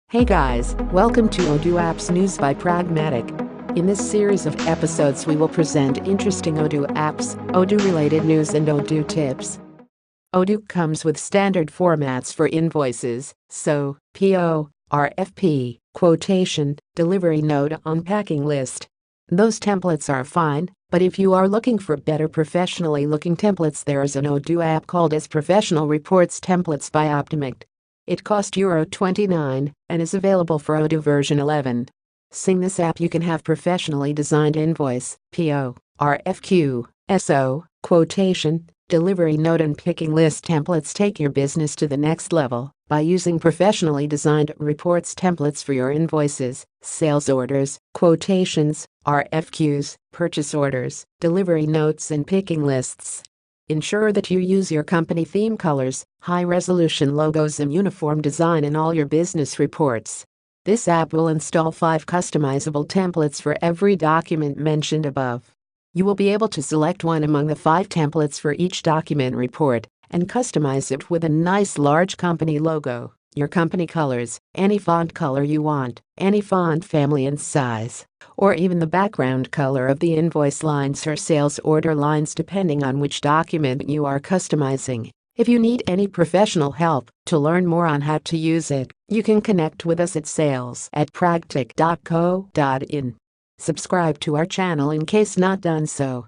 Hey guys, welcome to Odoo Apps News by Pragmatic. In this series of episodes we will present interesting Odoo apps, Odoo-related news and Odoo tips. Odoo comes with standard formats for invoices, so, PO, RFP, quotation, delivery note, unpacking list. Those templates are fine, but if you are looking for better professionally looking templates, there is an Odoo app called as Professional Reports Templates by Optimic. It costs €29 and is available for Odoo version 11. Seeing this app you can have professionally designed invoice, PO, RFQ, SO, quotation, delivery note and picking list templates. Take your business to the next level by using professionally designed reports templates for your invoices, sales orders, quotations, RFQs, purchase orders, delivery notes and picking lists. Ensure that you use your company theme colors, high-resolution logos and uniform design in all your business reports. This app will install 5 customizable templates for every document mentioned above. You will be able to select one among the 5 templates for each document report and customize it with a nice large company logo, your company colors, any font color you want, any font family and size, or even the background color of the invoice lines or sales order lines depending on which document you are customizing. If you need any professional help to learn more on how to use it, you can connect with us at sales@pragmatic.co.in. Subscribe to our channel in case not done so.